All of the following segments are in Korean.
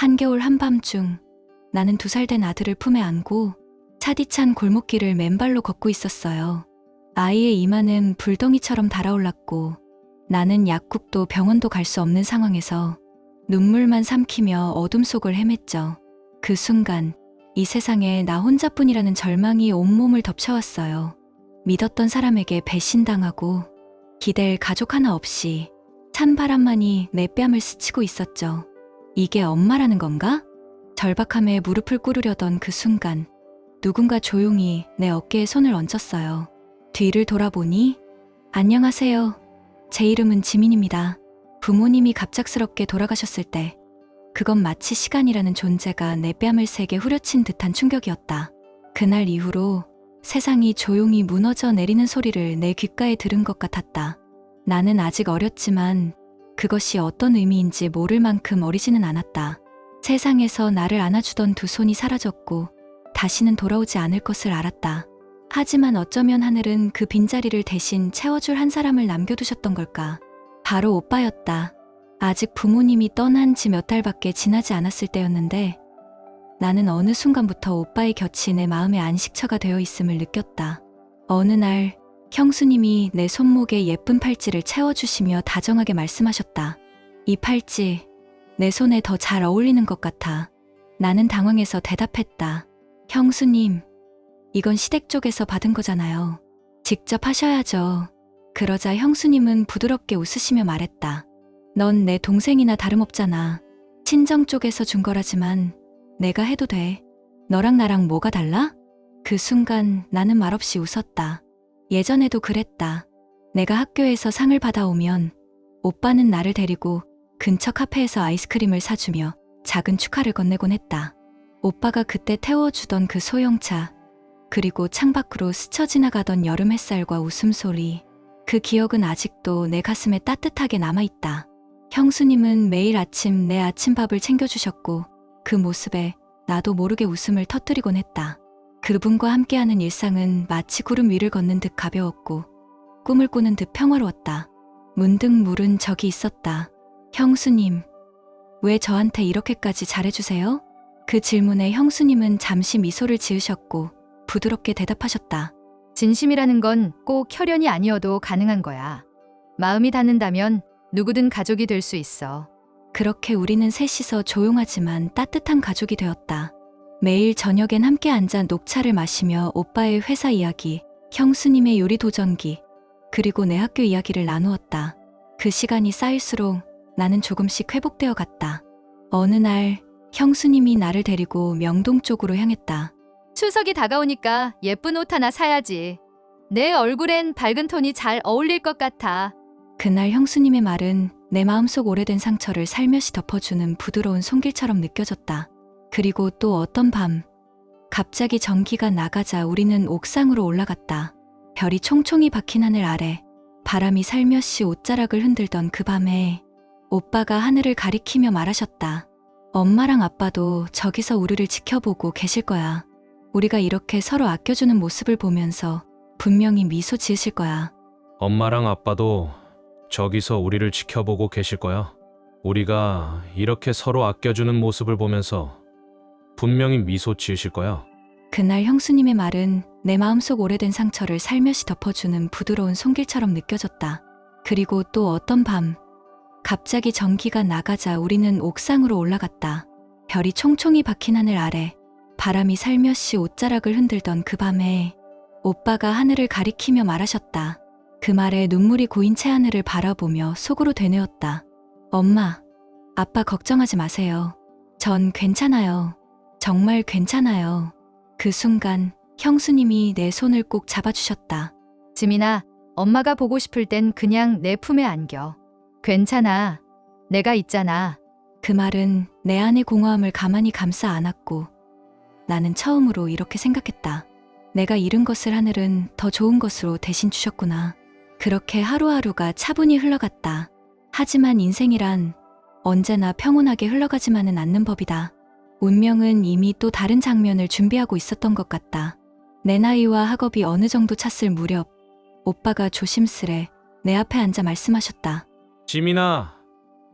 한겨울 한밤중 나는 2살 된 아들을 품에 안고 차디찬 골목길을 맨발로 걷고 있었어요. 아이의 이마는 불덩이처럼 달아올랐고 나는 약국도 병원도 갈 수 없는 상황에서 눈물만 삼키며 어둠 속을 헤맸죠. 그 순간 이 세상에 나 혼자뿐이라는 절망이 온몸을 덮쳐왔어요. 믿었던 사람에게 배신당하고 기댈 가족 하나 없이 찬바람만이 내 뺨을 스치고 있었죠. 이게 엄마라는 건가? 절박함에 무릎을 꿇으려던 그 순간 누군가 조용히 내 어깨에 손을 얹었어요. 뒤를 돌아보니 안녕하세요. 제 이름은 지민입니다. 부모님이 갑작스럽게 돌아가셨을 때 그건 마치 시간이라는 존재가 내 뺨을 세게 후려친 듯한 충격이었다. 그날 이후로 세상이 조용히 무너져 내리는 소리를 내 귓가에 들은 것 같았다. 나는 아직 어렸지만 그것이 어떤 의미인지 모를 만큼 어리지는 않았다. 세상에서 나를 안아주던 2 손이 사라졌고 다시는 돌아오지 않을 것을 알았다. 하지만 어쩌면 하늘은 그 빈자리를 대신 채워줄 한 사람을 남겨두셨던 걸까? 바로 오빠였다. 아직 부모님이 떠난 지 몇 달밖에 지나지 않았을 때였는데 나는 어느 순간부터 오빠의 곁이 내 마음의 안식처가 되어 있음을 느꼈다. 어느 날 형수님이 내 손목에 예쁜 팔찌를 채워주시며 다정하게 말씀하셨다. 이 팔찌 내 손에 더 잘 어울리는 것 같아. 나는 당황해서 대답했다. 형수님, 이건 시댁 쪽에서 받은 거잖아요. 직접 하셔야죠. 그러자 형수님은 부드럽게 웃으시며 말했다. 넌 내 동생이나 다름없잖아. 친정 쪽에서 준 거라지만 내가 해도 돼. 너랑 나랑 뭐가 달라? 그 순간 나는 말없이 웃었다. 예전에도 그랬다. 내가 학교에서 상을 받아오면 오빠는 나를 데리고 근처 카페에서 아이스크림을 사주며 작은 축하를 건네곤 했다. 오빠가 그때 태워주던 그 소형차, 그리고 창밖으로 스쳐 지나가던 여름 햇살과 웃음소리, 그 기억은 아직도 내 가슴에 따뜻하게 남아있다. 형수님은 매일 아침 내 아침밥을 챙겨주셨고 그 모습에 나도 모르게 웃음을 터뜨리곤 했다. 그분과 함께하는 일상은 마치 구름 위를 걷는 듯 가벼웠고 꿈을 꾸는 듯 평화로웠다. 문득 물은 적이 있었다. 형수님, 왜 저한테 이렇게까지 잘해주세요? 그 질문에 형수님은 잠시 미소를 지으셨고 부드럽게 대답하셨다. 진심이라는 건 꼭 혈연이 아니어도 가능한 거야. 마음이 닿는다면 누구든 가족이 될 수 있어. 그렇게 우리는 셋이서 조용하지만 따뜻한 가족이 되었다. 매일 저녁엔 함께 앉아 녹차를 마시며 오빠의 회사 이야기, 형수님의 요리 도전기, 그리고 내 학교 이야기를 나누었다. 그 시간이 쌓일수록 나는 조금씩 회복되어 갔다. 어느 날 형수님이 나를 데리고 명동 쪽으로 향했다. 추석이 다가오니까 예쁜 옷 하나 사야지. 내 얼굴엔 밝은 톤이 잘 어울릴 것 같아. 그날 형수님의 말은 내 마음속 오래된 상처를 살며시 덮어주는 부드러운 손길처럼 느껴졌다. 그리고 또 어떤 밤, 갑자기 전기가 나가자 우리는 옥상으로 올라갔다. 별이 총총히 박힌 하늘 아래 바람이 살며시 옷자락을 흔들던 그 밤에 오빠가 하늘을 가리키며 말하셨다. 엄마랑 아빠도 저기서 우리를 지켜보고 계실 거야. 우리가 이렇게 서로 아껴주는 모습을 보면서 분명히 미소 지으실 거야. 엄마랑 아빠도 저기서 우리를 지켜보고 계실 거야. 우리가 이렇게 서로 아껴주는 모습을 보면서 분명히 미소 지으실 거야. 그날 형수님의 말은 내 마음속 오래된 상처를 살며시 덮어주는 부드러운 손길처럼 느껴졌다. 그리고 또 어떤 밤, 갑자기 전기가 나가자 우리는 옥상으로 올라갔다. 별이 총총히 박힌 하늘 아래 바람이 살며시 옷자락을 흔들던 그 밤에 오빠가 하늘을 가리키며 말하셨다. 그 말에 눈물이 고인 채 하늘을 바라보며 속으로 되뇌었다. 엄마, 아빠 걱정하지 마세요. 전 괜찮아요. 정말 괜찮아요. 그 순간 형수님이 내 손을 꼭 잡아주셨다. 지민아, 엄마가 보고 싶을 땐 그냥 내 품에 안겨. 괜찮아. 내가 있잖아. 그 말은 내 안의 공허함을 가만히 감싸 안았고 나는 처음으로 이렇게 생각했다. 내가 잃은 것을 하늘은 더 좋은 것으로 대신 주셨구나. 그렇게 하루하루가 차분히 흘러갔다. 하지만 인생이란 언제나 평온하게 흘러가지만은 않는 법이다. 운명은 이미 또 다른 장면을 준비하고 있었던 것 같다. 내 나이와 학업이 어느 정도 찼을 무렵 오빠가 조심스레 내 앞에 앉아 말씀하셨다. 지민아,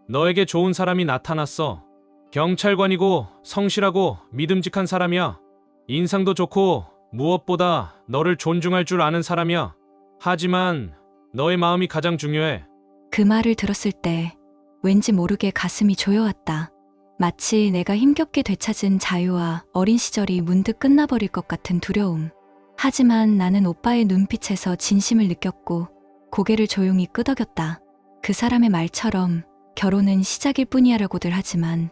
너에게 좋은 사람이 나타났어. 경찰관이고 성실하고 믿음직한 사람이야. 인상도 좋고 무엇보다 너를 존중할 줄 아는 사람이야. 하지만 너의 마음이 가장 중요해. 그 말을 들었을 때 왠지 모르게 가슴이 조여왔다. 마치 내가 힘겹게 되찾은 자유와 어린 시절이 문득 끝나버릴 것 같은 두려움. 하지만 나는 오빠의 눈빛에서 진심을 느꼈고 고개를 조용히 끄덕였다. 그 사람의 말처럼 결혼은 시작일 뿐이야라고들 하지만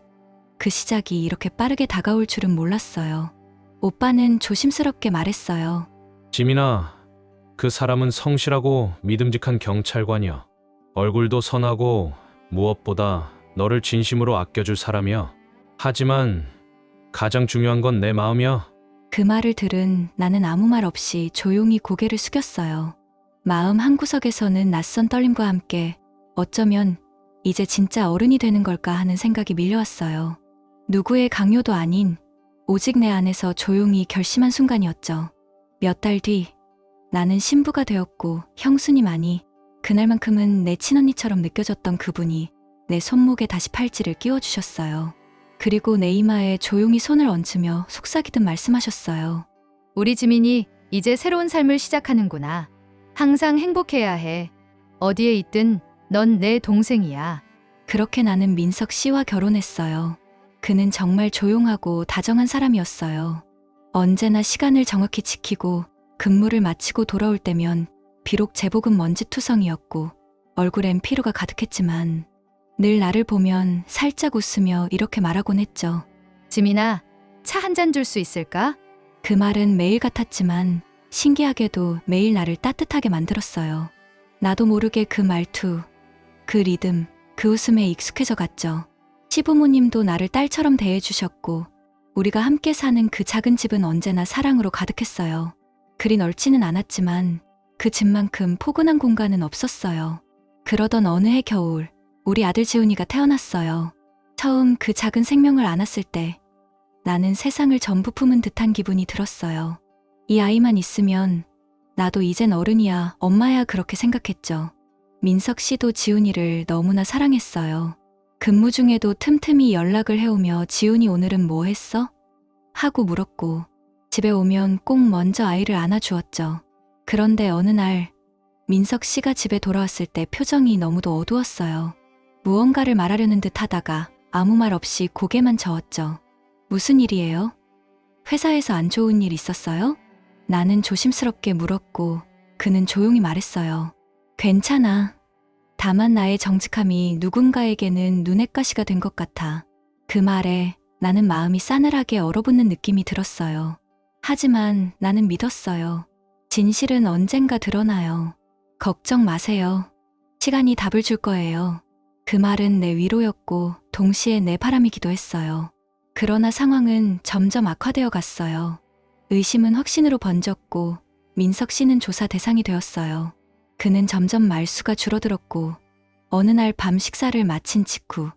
그 시작이 이렇게 빠르게 다가올 줄은 몰랐어요. 오빠는 조심스럽게 말했어요. 지민아, 그 사람은 성실하고 믿음직한 경찰관이야. 얼굴도 선하고 무엇보다 너를 진심으로 아껴줄 사람이야. 하지만 가장 중요한 건 내 마음이야. 그 말을 들은 나는 아무 말 없이 조용히 고개를 숙였어요. 마음 한구석에서는 낯선 떨림과 함께 어쩌면 이제 진짜 어른이 되는 걸까 하는 생각이 밀려왔어요. 누구의 강요도 아닌 오직 내 안에서 조용히 결심한 순간이었죠. 몇 달 뒤 나는 신부가 되었고 형수님아니 그날만큼은 내 친언니처럼 느껴졌던 그분이 내 손목에 다시 팔찌를 끼워주셨어요. 그리고 내 이마에 조용히 손을 얹으며 속삭이듯 말씀하셨어요. 우리 지민이 이제 새로운 삶을 시작하는구나. 항상 행복해야 해. 어디에 있든 넌 내 동생이야. 그렇게 나는 민석 씨와 결혼했어요. 그는 정말 조용하고 다정한 사람이었어요. 언제나 시간을 정확히 지키고 근무를 마치고 돌아올 때면 비록 제복은 먼지투성이었고 얼굴엔 피로가 가득했지만 늘 나를 보면 살짝 웃으며 이렇게 말하곤 했죠. 지민아, 차 한 잔 줄 수 있을까? 그 말은 매일 같았지만 신기하게도 매일 나를 따뜻하게 만들었어요. 나도 모르게 그 말투, 그 리듬, 그 웃음에 익숙해져 갔죠. 시부모님도 나를 딸처럼 대해주셨고 우리가 함께 사는 그 작은 집은 언제나 사랑으로 가득했어요. 그리 넓지는 않았지만 그 집만큼 포근한 공간은 없었어요. 그러던 어느 해 겨울 우리 아들 지훈이가 태어났어요. 처음 그 작은 생명을 안았을 때 나는 세상을 전부 품은 듯한 기분이 들었어요. 이 아이만 있으면 나도 이젠 어른이야, 엄마야 그렇게 생각했죠. 민석 씨도 지훈이를 너무나 사랑했어요. 근무 중에도 틈틈이 연락을 해오며 지훈이 오늘은 뭐 했어? 하고 물었고 집에 오면 꼭 먼저 아이를 안아주었죠. 그런데 어느 날 민석 씨가 집에 돌아왔을 때 표정이 너무도 어두웠어요. 무언가를 말하려는 듯 하다가 아무 말 없이 고개만 저었죠. 무슨 일이에요? 회사에서 안 좋은 일 있었어요? 나는 조심스럽게 물었고 그는 조용히 말했어요. 괜찮아. 다만 나의 정직함이 누군가에게는 눈엣 가시가 된 것 같아. 그 말에 나는 마음이 싸늘하게 얼어붙는 느낌이 들었어요. 하지만 나는 믿었어요. 진실은 언젠가 드러나요. 걱정 마세요. 시간이 답을 줄 거예요. 그 말은 내 위로였고 동시에 내 바람이기도 했어요. 그러나 상황은 점점 악화되어 갔어요. 의심은 확신으로 번졌고 민석 씨는 조사 대상이 되었어요. 그는 점점 말수가 줄어들었고 어느 날 밤 식사를 마친 직후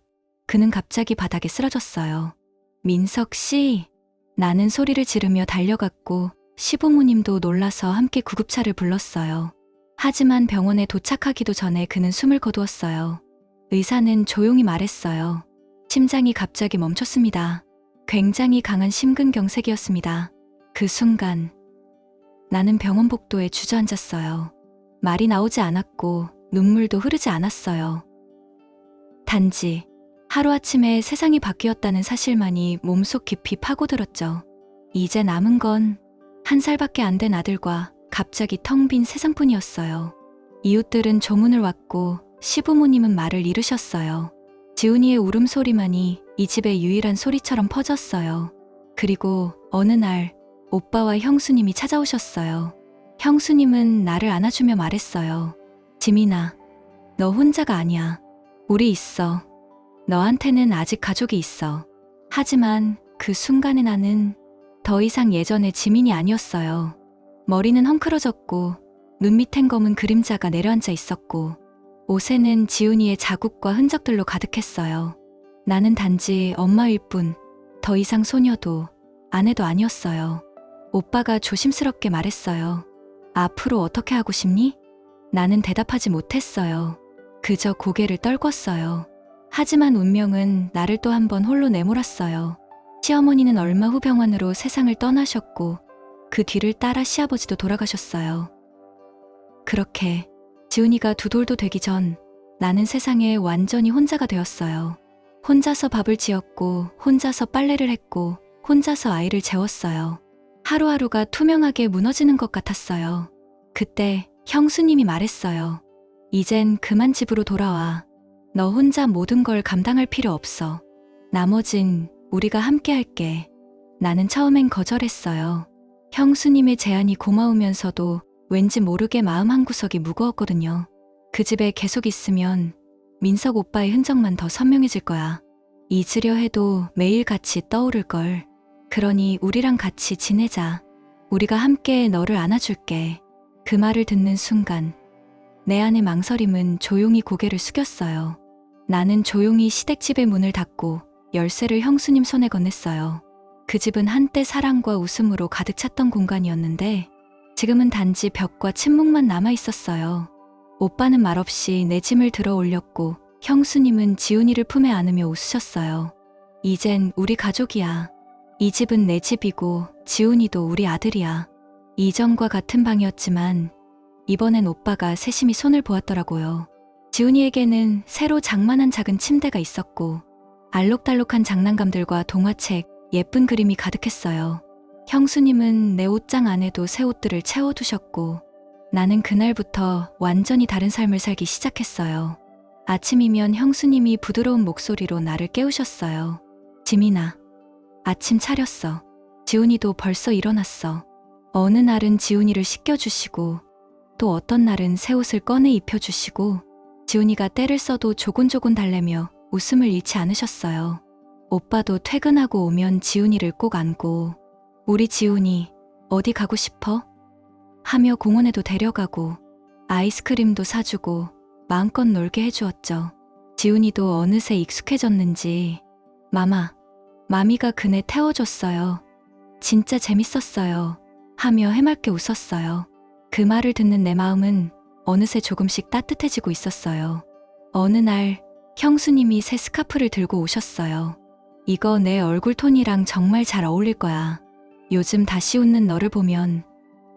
그는 갑자기 바닥에 쓰러졌어요. 민석 씨, 나는 소리를 지르며 달려갔고 시부모님도 놀라서 함께 구급차를 불렀어요. 하지만 병원에 도착하기도 전에 그는 숨을 거두었어요. 의사는 조용히 말했어요. 심장이 갑자기 멈췄습니다. 굉장히 강한 심근경색이었습니다. 그 순간 나는 병원 복도에 주저앉았어요. 말이 나오지 않았고 눈물도 흐르지 않았어요. 단지 하루아침에 세상이 바뀌었다는 사실만이 몸속 깊이 파고들었죠. 이제 남은 건 1살밖에 안 된 아들과 갑자기 텅 빈 세상뿐이었어요. 이웃들은 조문을 왔고 시부모님은 말을 잃으셨어요. 지훈이의 울음소리만이 이 집의 유일한 소리처럼 퍼졌어요. 그리고 어느 날 오빠와 형수님이 찾아오셨어요. 형수님은 나를 안아주며 말했어요. 지민아, 너 혼자가 아니야. 우리 있어. 너한테는 아직 가족이 있어. 하지만 그 순간에 나는 더 이상 예전의 지민이 아니었어요. 머리는 헝클어졌고 눈 밑엔 검은 그림자가 내려앉아 있었고 옷에는 지훈이의 자국과 흔적들로 가득했어요. 나는 단지 엄마일 뿐, 더 이상 소녀도 아내도 아니었어요. 오빠가 조심스럽게 말했어요. 앞으로 어떻게 하고 싶니? 나는 대답하지 못했어요. 그저 고개를 떨궜어요. 하지만 운명은 나를 또 한 번 홀로 내몰았어요. 시어머니는 얼마 후 병원으로 세상을 떠나셨고 그 뒤를 따라 시아버지도 돌아가셨어요. 그렇게 지훈이가 2돌도 되기 전 나는 세상에 완전히 혼자가 되었어요. 혼자서 밥을 지었고 혼자서 빨래를 했고 혼자서 아이를 재웠어요. 하루하루가 투명하게 무너지는 것 같았어요. 그때 형수님이 말했어요. 이젠 그만 집으로 돌아와. 너 혼자 모든 걸 감당할 필요 없어. 나머진 우리가 함께 할게. 나는 처음엔 거절했어요. 형수님의 제안이 고마우면서도 왠지 모르게 마음 한구석이 무거웠거든요. 그 집에 계속 있으면 민석 오빠의 흔적만 더 선명해질 거야. 잊으려 해도 매일 같이 떠오를걸. 그러니 우리랑 같이 지내자. 우리가 함께 너를 안아줄게. 그 말을 듣는 순간 내 안의 망설임은 조용히 고개를 숙였어요. 나는 조용히 시댁집의 문을 닫고 열쇠를 형수님 손에 건넸어요. 그 집은 한때 사랑과 웃음으로 가득 찼던 공간이었는데 지금은 단지 벽과 침묵만 남아 있었어요. 오빠는 말없이 내 짐을 들어 올렸고 형수님은 지훈이를 품에 안으며 웃으셨어요. 이젠 우리 가족이야. 이 집은 내 집이고 지훈이도 우리 아들이야. 이전과 같은 방이었지만 이번엔 오빠가 세심히 손을 보았더라고요. 지훈이에게는 새로 장만한 작은 침대가 있었고 알록달록한 장난감들과 동화책, 예쁜 그림이 가득했어요. 형수님은 내 옷장 안에도 새 옷들을 채워두셨고 나는 그날부터 완전히 다른 삶을 살기 시작했어요. 아침이면 형수님이 부드러운 목소리로 나를 깨우셨어요. 지민아, 아침 차렸어. 지훈이도 벌써 일어났어. 어느 날은 지훈이를 씻겨주시고 또 어떤 날은 새 옷을 꺼내 입혀주시고 지훈이가 때를 써도 조곤조곤 달래며 웃음을 잃지 않으셨어요. 오빠도 퇴근하고 오면 지훈이를 꼭 안고 우리 지훈이 어디 가고 싶어? 하며 공원에도 데려가고 아이스크림도 사주고 마음껏 놀게 해주었죠. 지훈이도 어느새 익숙해졌는지 마미가 그네 태워줬어요. 진짜 재밌었어요. 하며 해맑게 웃었어요. 그 말을 듣는 내 마음은 어느새 조금씩 따뜻해지고 있었어요. 어느 날 형수님이 새 스카프를 들고 오셨어요. 이거 내 얼굴 톤이랑 정말 잘 어울릴 거야. 요즘 다시 웃는 너를 보면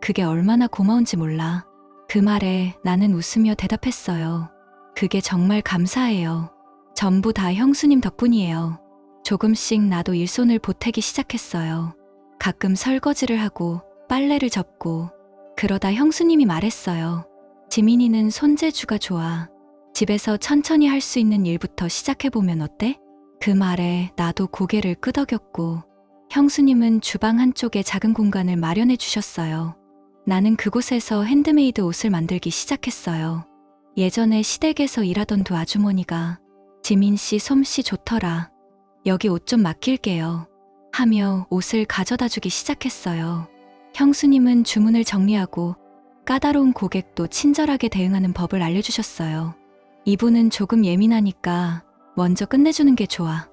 그게 얼마나 고마운지 몰라. 그 말에 나는 웃으며 대답했어요. 그게 정말 감사해요. 전부 다 형수님 덕분이에요. 조금씩 나도 일손을 보태기 시작했어요. 가끔 설거지를 하고 빨래를 접고 그러다 형수님이 말했어요. 지민이는 손재주가 좋아. 집에서 천천히 할 수 있는 일부터 시작해보면 어때? 그 말에 나도 고개를 끄덕였고 형수님은 주방 한쪽에 작은 공간을 마련해 주셨어요. 나는 그곳에서 핸드메이드 옷을 만들기 시작했어요. 예전에 시댁에서 일하던 두 아주머니가 지민 씨 솜씨 좋더라. 여기 옷 좀 맡길게요. 하며 옷을 가져다 주기 시작했어요. 형수님은 주문을 정리하고 까다로운 고객도 친절하게 대응하는 법을 알려주셨어요. 이분은 조금 예민하니까 먼저 끝내주는 게 좋아.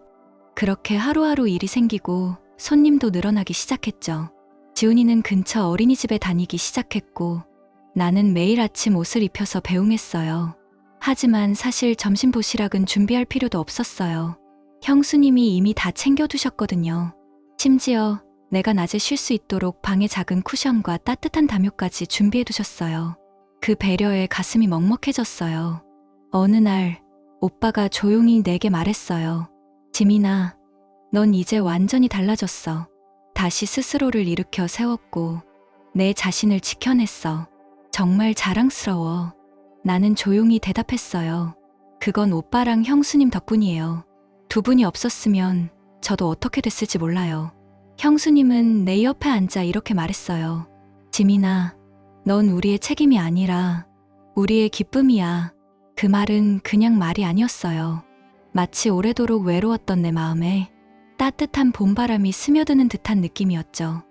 그렇게 하루하루 일이 생기고 손님도 늘어나기 시작했죠. 지훈이는 근처 어린이집에 다니기 시작했고 나는 매일 아침 옷을 입혀서 배웅했어요. 하지만 사실 점심 도시락은 준비할 필요도 없었어요. 형수님이 이미 다 챙겨두셨거든요. 심지어 내가 낮에 쉴 수 있도록 방에 작은 쿠션과 따뜻한 담요까지 준비해두셨어요. 그 배려에 가슴이 먹먹해졌어요. 어느 날 오빠가 조용히 내게 말했어요. 지민아, 넌 이제 완전히 달라졌어. 다시 스스로를 일으켜 세웠고 내 자신을 지켜냈어. 정말 자랑스러워. 나는 조용히 대답했어요. 그건 오빠랑 형수님 덕분이에요. 두 분이 없었으면 저도 어떻게 됐을지 몰라요. 형수님은 내 옆에 앉아 이렇게 말했어요. 지민아, 넌 우리의 책임이 아니라 우리의 기쁨이야. 그 말은 그냥 말이 아니었어요. 마치 오래도록 외로웠던 내 마음에 따뜻한 봄바람이 스며드는 듯한 느낌이었죠.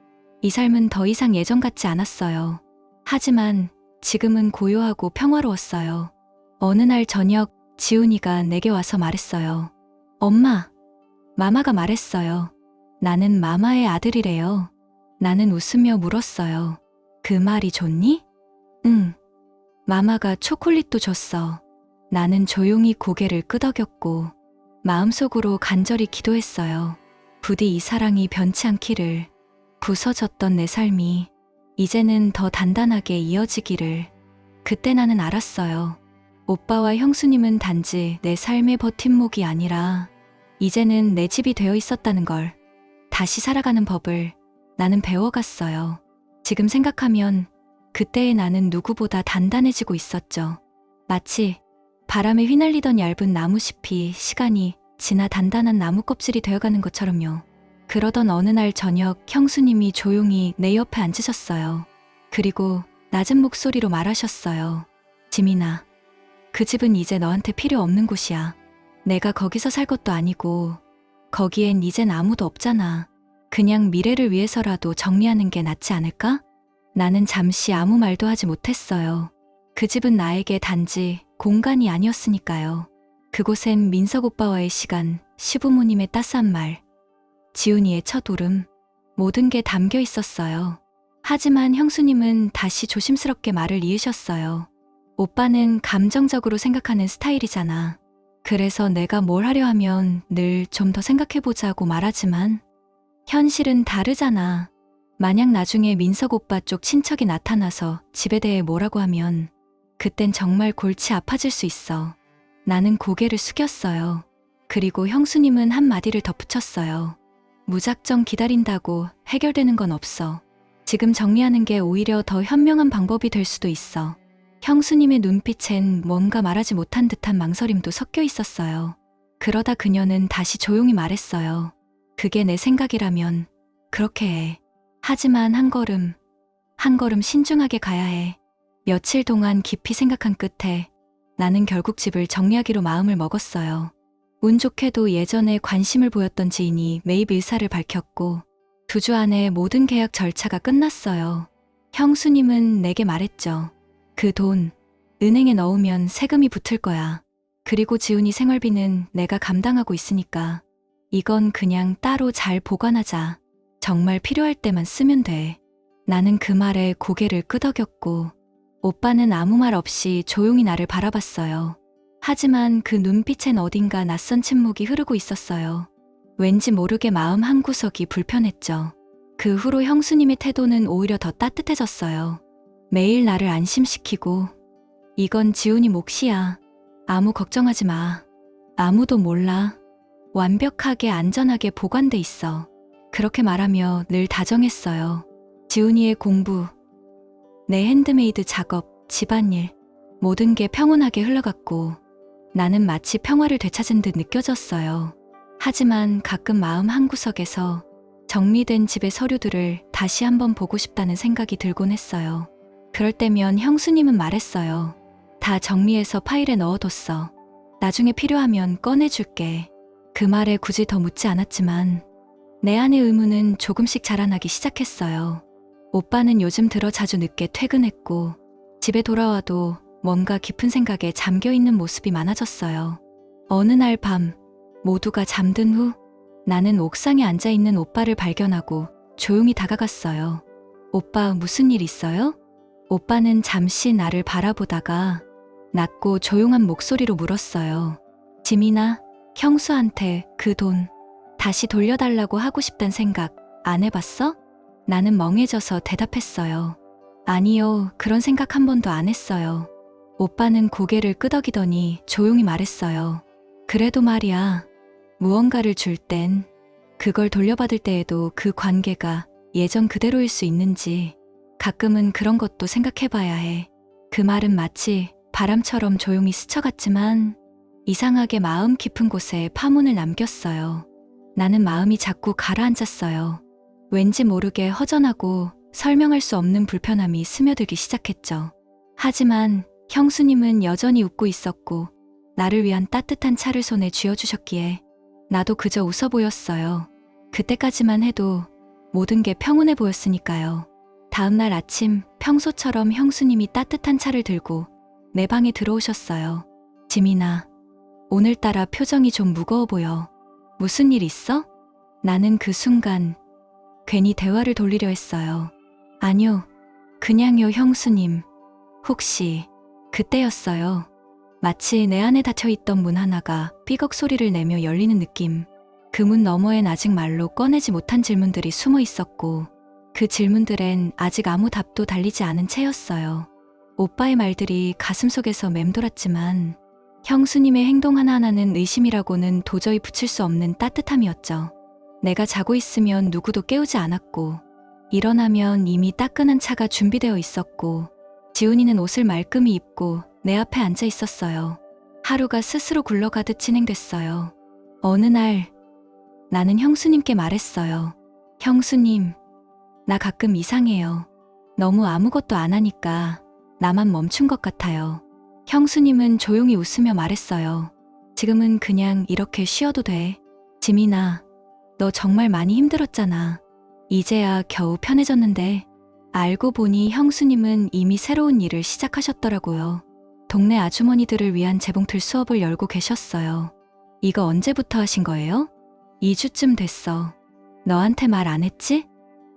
이 삶은 더 이상 예전 같지 않았어요. 하지만 지금은 고요하고 평화로웠어요. 어느 날 저녁 지훈이가 내게 와서 말했어요. 엄마, 마마가 말했어요. 나는 마마의 아들이래요. 나는 웃으며 물었어요. 그 말이 좋니? 응. 마마가 초콜릿도 줬어. 나는 조용히 고개를 끄덕였고 마음속으로 간절히 기도했어요. 부디 이 사랑이 변치 않기를, 부서졌던 내 삶이 이제는 더 단단하게 이어지기를. 그때 나는 알았어요. 오빠와 형수님은 단지 내 삶의 버팀목이 아니라 이제는 내 집이 되어 있었다는 걸, 다시 살아가는 법을 나는 배워갔어요. 지금 생각하면 그때의 나는 누구보다 단단해지고 있었죠. 마치 바람에 휘날리던 얇은 나무잎이 시간이 지나 단단한 나무 껍질이 되어가는 것처럼요. 그러던 어느 날 저녁 형수님이 조용히 내 옆에 앉으셨어요. 그리고 낮은 목소리로 말하셨어요. 지민아, 그 집은 이제 너한테 필요 없는 곳이야. 내가 거기서 살 것도 아니고 거기엔 이젠 아무도 없잖아. 그냥 미래를 위해서라도 정리하는 게 낫지 않을까? 나는 잠시 아무 말도 하지 못했어요. 그 집은 나에게 단지 공간이 아니었으니까요. 그곳엔 민석 오빠와의 시간, 시부모님의 따스한 말, 지훈이의 첫 울음, 모든 게 담겨 있었어요. 하지만 형수님은 다시 조심스럽게 말을 이으셨어요. 오빠는 감정적으로 생각하는 스타일이잖아. 그래서 내가 뭘 하려 하면 늘 좀 더 생각해보자고 말하지만 현실은 다르잖아. 만약 나중에 민석 오빠 쪽 친척이 나타나서 집에 대해 뭐라고 하면 그땐 정말 골치 아파질 수 있어. 나는 고개를 숙였어요. 그리고 형수님은 한마디를 덧붙였어요. 무작정 기다린다고 해결되는 건 없어. 지금 정리하는 게 오히려 더 현명한 방법이 될 수도 있어. 형수님의 눈빛엔 뭔가 말하지 못한 듯한 망설임도 섞여 있었어요. 그러다 그녀는 다시 조용히 말했어요. 그게 내 생각이라면 그렇게 해. 하지만 한 걸음 신중하게 가야 해. 며칠 동안 깊이 생각한 끝에 나는 결국 집을 정리하기로 마음을 먹었어요. 운 좋게도 예전에 관심을 보였던 지인이 매입 의사를 밝혔고 2주 안에 모든 계약 절차가 끝났어요. 형수님은 내게 말했죠. 그 돈 은행에 넣으면 세금이 붙을 거야. 그리고 지훈이 생활비는 내가 감당하고 있으니까 이건 그냥 따로 잘 보관하자. 정말 필요할 때만 쓰면 돼. 나는 그 말에 고개를 끄덕였고 오빠는 아무 말 없이 조용히 나를 바라봤어요. 하지만 그 눈빛엔 어딘가 낯선 침묵이 흐르고 있었어요. 왠지 모르게 마음 한구석이 불편했죠. 그 후로 형수님의 태도는 오히려 더 따뜻해졌어요. 매일 나를 안심시키고 이건 지훈이 몫이야. 아무 걱정하지 마. 아무도 몰라. 완벽하게 안전하게 보관돼 있어. 그렇게 말하며 늘 다정했어요. 지훈이의 공부, 내 핸드메이드 작업, 집안일, 모든 게 평온하게 흘러갔고 나는 마치 평화를 되찾은 듯 느껴졌어요. 하지만 가끔 마음 한구석에서 정리된 집의 서류들을 다시 한번 보고 싶다는 생각이 들곤 했어요. 그럴 때면 형수님은 말했어요. 다 정리해서 파일에 넣어뒀어. 나중에 필요하면 꺼내줄게. 그 말에 굳이 더 묻지 않았지만 내 안의 의문은 조금씩 자라나기 시작했어요. 오빠는 요즘 들어 자주 늦게 퇴근했고 집에 돌아와도 뭔가 깊은 생각에 잠겨있는 모습이 많아졌어요. 어느 날 밤 모두가 잠든 후 나는 옥상에 앉아있는 오빠를 발견하고 조용히 다가갔어요. 오빠 무슨 일 있어요? 오빠는 잠시 나를 바라보다가 낮고 조용한 목소리로 물었어요. 지민아, 형수한테 그 돈 다시 돌려달라고 하고 싶단 생각 안 해봤어? 나는 멍해져서 대답했어요. 아니요, 그런 생각 한 번도 안 했어요. 오빠는 고개를 끄덕이더니 조용히 말했어요. 그래도 말이야, 무언가를 줄 땐 그걸 돌려받을 때에도 그 관계가 예전 그대로일 수 있는지 가끔은 그런 것도 생각해봐야 해. 그 말은 마치 바람처럼 조용히 스쳐갔지만 이상하게 마음 깊은 곳에 파문을 남겼어요. 나는 마음이 자꾸 가라앉았어요. 왠지 모르게 허전하고 설명할 수 없는 불편함이 스며들기 시작했죠. 하지만 형수님은 여전히 웃고 있었고 나를 위한 따뜻한 차를 손에 쥐어주셨기에 나도 그저 웃어 보였어요. 그때까지만 해도 모든 게 평온해 보였으니까요. 다음날 아침 평소처럼 형수님이 따뜻한 차를 들고 내 방에 들어오셨어요. 지민아, 오늘따라 표정이 좀 무거워 보여. 무슨 일 있어? 나는 그 순간 괜히 대화를 돌리려 했어요. 아니요, 그냥요 형수님. 혹시 그때였어요. 마치 내 안에 닫혀있던 문 하나가 삐걱 소리를 내며 열리는 느낌. 그 문 너머엔 아직 말로 꺼내지 못한 질문들이 숨어 있었고 그 질문들엔 아직 아무 답도 달리지 않은 채였어요. 오빠의 말들이 가슴속에서 맴돌았지만 형수님의 행동 하나하나는 의심이라고는 도저히 붙일 수 없는 따뜻함이었죠. 내가 자고 있으면 누구도 깨우지 않았고 일어나면 이미 따끈한 차가 준비되어 있었고 지훈이는 옷을 말끔히 입고 내 앞에 앉아 있었어요. 하루가 스스로 굴러가듯 진행됐어요. 어느 날 나는 형수님께 말했어요. 형수님, 나 가끔 이상해요. 너무 아무것도 안 하니까 나만 멈춘 것 같아요. 형수님은 조용히 웃으며 말했어요. 지금은 그냥 이렇게 쉬어도 돼. 지민아, 너 정말 많이 힘들었잖아. 이제야 겨우 편해졌는데. 알고 보니 형수님은 이미 새로운 일을 시작하셨더라고요. 동네 아주머니들을 위한 재봉틀 수업을 열고 계셨어요. 이거 언제부터 하신 거예요? 2주쯤 됐어. 너한테 말 안 했지?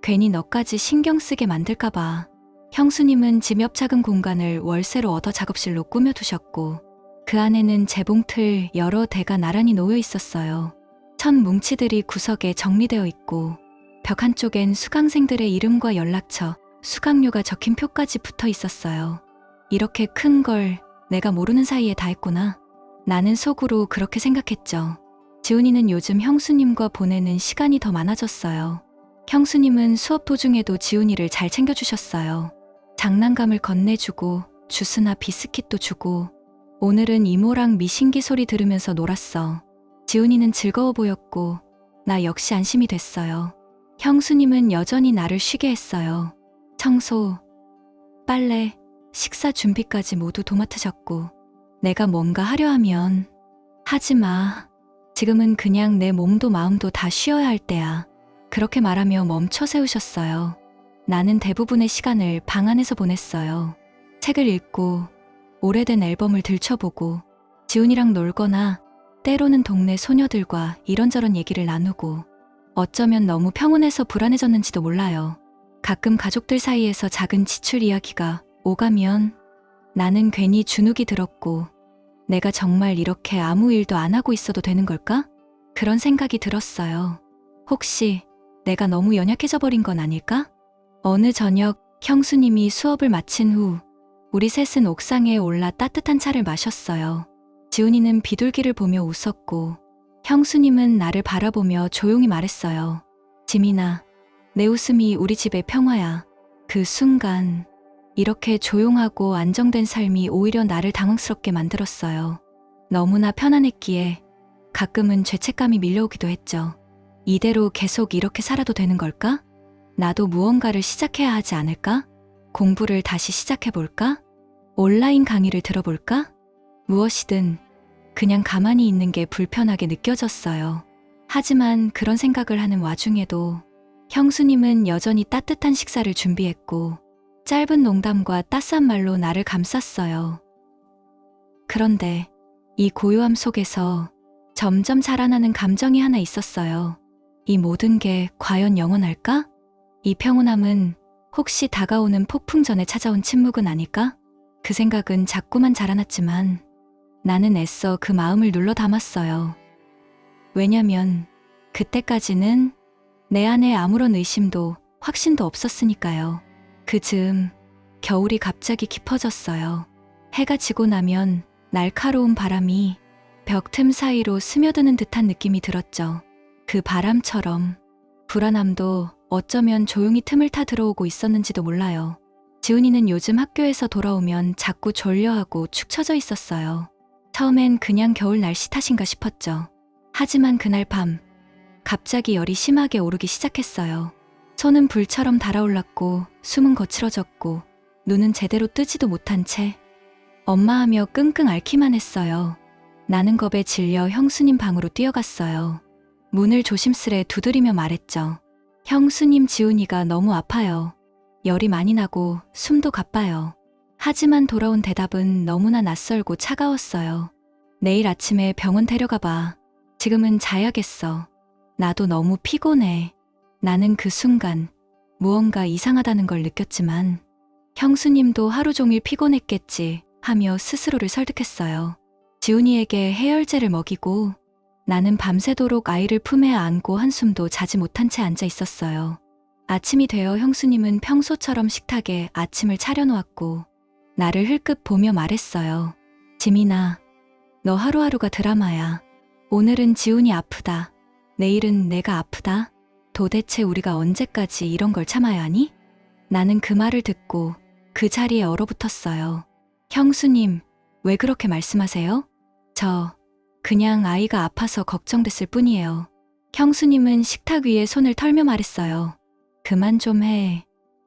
괜히 너까지 신경 쓰게 만들까봐. 형수님은 집 옆 작은 공간을 월세로 얻어 작업실로 꾸며두셨고 그 안에는 재봉틀 여러 대가 나란히 놓여 있었어요. 천 뭉치들이 구석에 정리되어 있고 벽 한쪽엔 수강생들의 이름과 연락처, 수강료가 적힌 표까지 붙어 있었어요. 이렇게 큰 걸 내가 모르는 사이에 다 했구나. 나는 속으로 그렇게 생각했죠. 지훈이는 요즘 형수님과 보내는 시간이 더 많아졌어요. 형수님은 수업 도중에도 지훈이를 잘 챙겨주셨어요. 장난감을 건네주고 주스나 비스킷도 주고 오늘은 이모랑 미신기 소리 들으면서 놀았어. 지훈이는 즐거워 보였고 나 역시 안심이 됐어요. 형수님은 여전히 나를 쉬게 했어요. 청소, 빨래, 식사 준비까지 모두 도맡으셨고 내가 뭔가 하려 하면 하지 마. 지금은 그냥 내 몸도 마음도 다 쉬어야 할 때야. 그렇게 말하며 멈춰 세우셨어요. 나는 대부분의 시간을 방 안에서 보냈어요. 책을 읽고 오래된 앨범을 들춰보고 지훈이랑 놀거나 때로는 동네 소녀들과 이런저런 얘기를 나누고 어쩌면 너무 평온해서 불안해졌는지도 몰라요. 가끔 가족들 사이에서 작은 지출 이야기가 오가면 나는 괜히 주눅이 들었고 내가 정말 이렇게 아무 일도 안 하고 있어도 되는 걸까? 그런 생각이 들었어요. 혹시 내가 너무 연약해져 버린 건 아닐까? 어느 저녁 형수님이 수업을 마친 후 우리 셋은 옥상에 올라 따뜻한 차를 마셨어요. 지훈이는 비둘기를 보며 웃었고 형수님은 나를 바라보며 조용히 말했어요. 지민아, 내 웃음이 우리 집의 평화야. 그 순간 이렇게 조용하고 안정된 삶이 오히려 나를 당황스럽게 만들었어요. 너무나 편안했기에 가끔은 죄책감이 밀려오기도 했죠. 이대로 계속 이렇게 살아도 되는 걸까? 나도 무언가를 시작해야 하지 않을까? 공부를 다시 시작해볼까? 온라인 강의를 들어볼까? 무엇이든 그냥 가만히 있는 게 불편하게 느껴졌어요. 하지만 그런 생각을 하는 와중에도 형수님은 여전히 따뜻한 식사를 준비했고 짧은 농담과 따스한 말로 나를 감쌌어요. 그런데 이 고요함 속에서 점점 자라나는 감정이 하나 있었어요. 이 모든 게 과연 영원할까? 이 평온함은 혹시 다가오는 폭풍 전에 찾아온 침묵은 아닐까? 그 생각은 자꾸만 자라났지만 나는 애써 그 마음을 눌러 담았어요. 왜냐면 그때까지는 내 안에 아무런 의심도 확신도 없었으니까요. 그 즈음 겨울이 갑자기 깊어졌어요. 해가 지고 나면 날카로운 바람이 벽 틈 사이로 스며드는 듯한 느낌이 들었죠. 그 바람처럼 불안함도 어쩌면 조용히 틈을 타 들어오고 있었는지도 몰라요. 지훈이는 요즘 학교에서 돌아오면 자꾸 졸려하고 축 처져 있었어요. 처음엔 그냥 겨울 날씨 탓인가 싶었죠. 하지만 그날 밤 갑자기 열이 심하게 오르기 시작했어요. 손은 불처럼 달아올랐고 숨은 거칠어졌고 눈은 제대로 뜨지도 못한 채 엄마하며 끙끙 앓기만 했어요. 나는 겁에 질려 형수님 방으로 뛰어갔어요. 문을 조심스레 두드리며 말했죠. 형수님, 지훈이가 너무 아파요. 열이 많이 나고 숨도 가빠요. 하지만 돌아온 대답은 너무나 낯설고 차가웠어요. 내일 아침에 병원 데려가 봐. 지금은 자야겠어. 나도 너무 피곤해. 나는 그 순간 무언가 이상하다는 걸 느꼈지만 형수님도 하루 종일 피곤했겠지 하며 스스로를 설득했어요. 지훈이에게 해열제를 먹이고 나는 밤새도록 아이를 품에 안고 한숨도 자지 못한 채 앉아 있었어요. 아침이 되어 형수님은 평소처럼 식탁에 아침을 차려놓았고 나를 흘끗 보며 말했어요. 지민아, 너 하루하루가 드라마야. 오늘은 지훈이 아프다. 내일은 내가 아프다. 도대체 우리가 언제까지 이런 걸 참아야 하니? 나는 그 말을 듣고 그 자리에 얼어붙었어요. 형수님, 왜 그렇게 말씀하세요? 저 그냥 아이가 아파서 걱정됐을 뿐이에요. 형수님은 식탁 위에 손을 털며 말했어요. 그만 좀 해.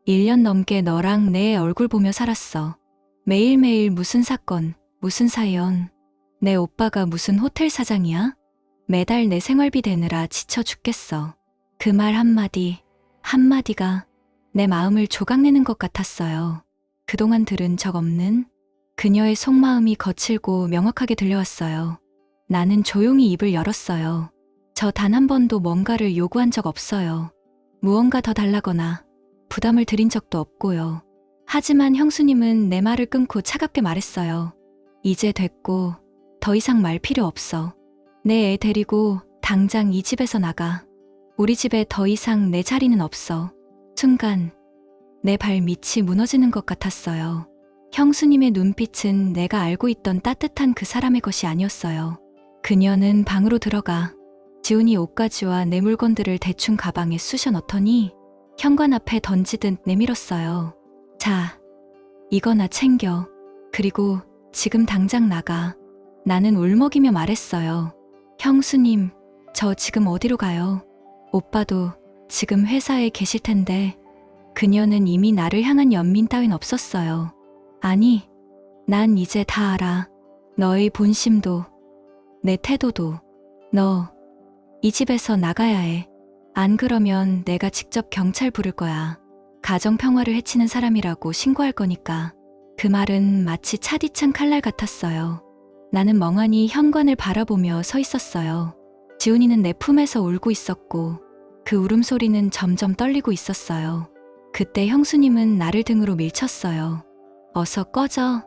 1년 넘게 너랑 내 얼굴 보며 살았어. 매일매일 무슨 사건, 무슨 사연. 내 오빠가 무슨 호텔 사장이야? 매달 내 생활비 대느라 지쳐 죽겠어. 그 말 한마디, 한마디가 내 마음을 조각내는 것 같았어요. 그동안 들은 적 없는 그녀의 속마음이 거칠고 명확하게 들려왔어요. 나는 조용히 입을 열었어요. 저 단 한 번도 뭔가를 요구한 적 없어요. 무언가 더 달라거나 부담을 드린 적도 없고요. 하지만 형수님은 내 말을 끊고 차갑게 말했어요. 이제 됐고 더 이상 말 필요 없어. 내 애 데리고 당장 이 집에서 나가. 우리 집에 더 이상 내 자리는 없어. 순간 내 발밑이 무너지는 것 같았어요. 형수님의 눈빛은 내가 알고 있던 따뜻한 그 사람의 것이 아니었어요. 그녀는 방으로 들어가 지훈이 옷가지와 내 물건들을 대충 가방에 쑤셔 넣더니 현관 앞에 던지듯 내밀었어요. 자, 이거나 챙겨. 그리고 지금 당장 나가. 나는 울먹이며 말했어요. 형수님, 저 지금 어디로 가요? 오빠도 지금 회사에 계실 텐데. 그녀는 이미 나를 향한 연민 따윈 없었어요. 아니, 난 이제 다 알아. 너의 본심도, 내 태도도. 너, 이 집에서 나가야 해. 안 그러면 내가 직접 경찰 부를 거야. 가정평화를 해치는 사람이라고 신고할 거니까. 그 말은 마치 차디찬 칼날 같았어요. 나는 멍하니 현관을 바라보며 서 있었어요. 지훈이는 내 품에서 울고 있었고 그 울음소리는 점점 떨리고 있었어요. 그때 형수님은 나를 등으로 밀쳤어요. 어서 꺼져.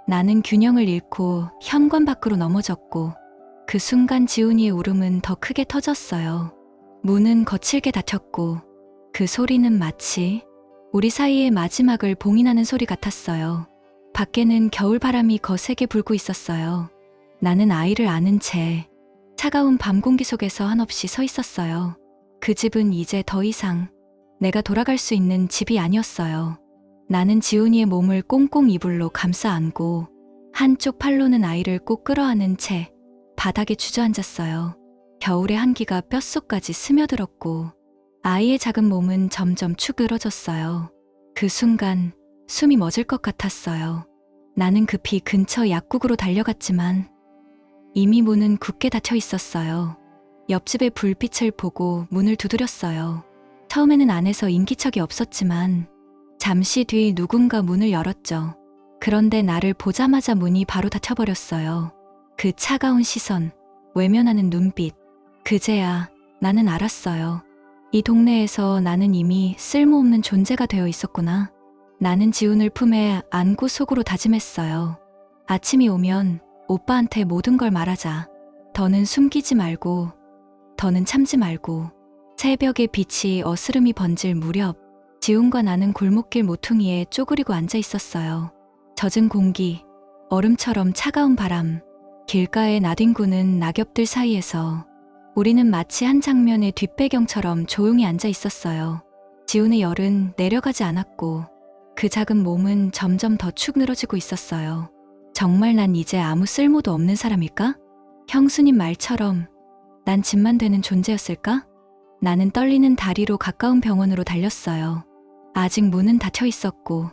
나는 균형을 잃고 현관 밖으로 넘어졌고 그 순간 지훈이의 울음은 더 크게 터졌어요. 문은 거칠게 닫혔고 그 소리는 마치 우리 사이의 마지막을 봉인하는 소리 같았어요. 밖에는 겨울바람이 거세게 불고 있었어요. 나는 아이를 안은 채 차가운 밤 공기 속에서 한없이 서 있었어요. 그 집은 이제 더 이상 내가 돌아갈 수 있는 집이 아니었어요. 나는 지훈이의 몸을 꽁꽁 이불로 감싸 안고 한쪽 팔로는 아이를 꼭 끌어안은 채 바닥에 주저앉았어요. 겨울의 한기가 뼛속까지 스며들었고 아이의 작은 몸은 점점 축 늘어졌어요. 그 순간 숨이 멎을 것 같았어요. 나는 급히 근처 약국으로 달려갔지만 이미 문은 굳게 닫혀 있었어요. 옆집의 불빛을 보고 문을 두드렸어요. 처음에는 안에서 인기척이 없었지만 잠시 뒤 누군가 문을 열었죠. 그런데 나를 보자마자 문이 바로 닫혀버렸어요. 그 차가운 시선, 외면하는 눈빛. 그제야 나는 알았어요. 이 동네에서 나는 이미 쓸모없는 존재가 되어 있었구나. 나는 지훈을 품에 안고 속으로 다짐했어요. 아침이 오면 오빠한테 모든 걸 말하자. 더는 숨기지 말고, 더는 참지 말고. 새벽의 빛이 어스름이 번질 무렵 지훈과 나는 골목길 모퉁이에 쪼그리고 앉아 있었어요. 젖은 공기, 얼음처럼 차가운 바람, 길가에 나뒹구는 낙엽들 사이에서 우리는 마치 한 장면의 뒷배경처럼 조용히 앉아 있었어요. 지훈의 열은 내려가지 않았고 그 작은 몸은 점점 더 축 늘어지고 있었어요. 정말 난 이제 아무 쓸모도 없는 사람일까? 형수님 말처럼 난 집만 되는 존재였을까? 나는 떨리는 다리로 가까운 병원으로 달렸어요. 아직 문은 닫혀 있었고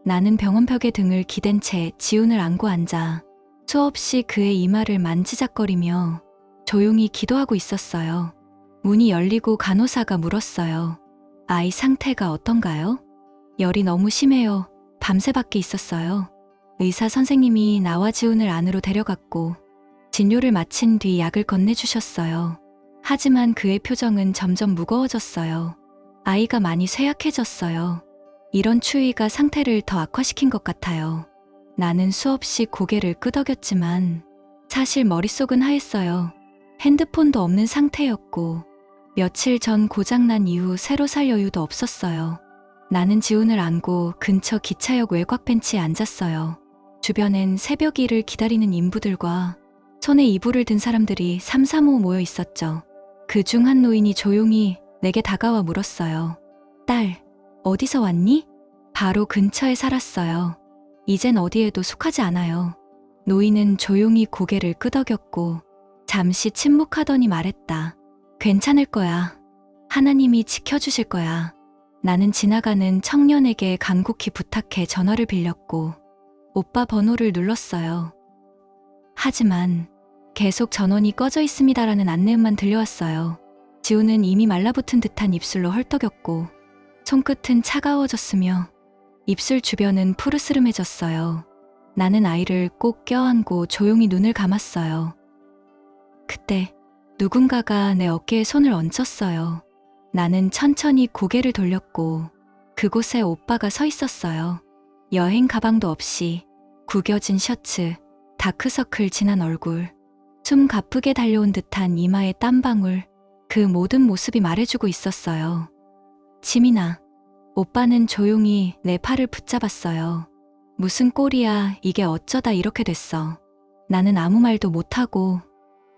나는 병원벽에 등을 기댄 채 지훈을 안고 앉아 수없이 그의 이마를 만지작거리며 조용히 기도하고 있었어요. 문이 열리고 간호사가 물었어요. 아이 상태가 어떤가요? 열이 너무 심해요. 밤새 밖에 있었어요. 의사 선생님이 나와 지훈을 안으로 데려갔고 진료를 마친 뒤 약을 건네주셨어요. 하지만 그의 표정은 점점 무거워졌어요. 아이가 많이 쇠약해졌어요. 이런 추위가 상태를 더 악화시킨 것 같아요. 나는 수없이 고개를 끄덕였지만 사실 머릿속은 하였어요. 핸드폰도 없는 상태였고 며칠 전 고장난 이후 새로 살 여유도 없었어요. 나는 지훈을 안고 근처 기차역 외곽 벤치에 앉았어요. 주변엔 새벽 일을 기다리는 인부들과 손에 이불을 든 사람들이 삼삼오오 모여 있었죠. 그 중 한 노인이 조용히 내게 다가와 물었어요. 딸, 어디서 왔니? 바로 근처에 살았어요. 이젠 어디에도 속하지 않아요. 노인은 조용히 고개를 끄덕였고 잠시 침묵하더니 말했다. 괜찮을 거야. 하나님이 지켜주실 거야. 나는 지나가는 청년에게 간곡히 부탁해 전화를 빌렸고 오빠 번호를 눌렀어요. 하지만 계속 전원이 꺼져 있습니다라는 안내음만 들려왔어요. 지우는 이미 말라붙은 듯한 입술로 헐떡였고 손끝은 차가워졌으며 입술 주변은 푸르스름해졌어요. 나는 아이를 꼭 껴안고 조용히 눈을 감았어요. 그때 누군가가 내 어깨에 손을 얹었어요. 나는 천천히 고개를 돌렸고 그곳에 오빠가 서 있었어요. 여행 가방도 없이 구겨진 셔츠, 다크서클 진한 얼굴, 숨 가쁘게 달려온 듯한 이마의 땀방울, 그 모든 모습이 말해주고 있었어요. 지민아, 오빠는 조용히 내 팔을 붙잡았어요. 무슨 꼴이야, 이게 어쩌다 이렇게 됐어. 나는 아무 말도 못하고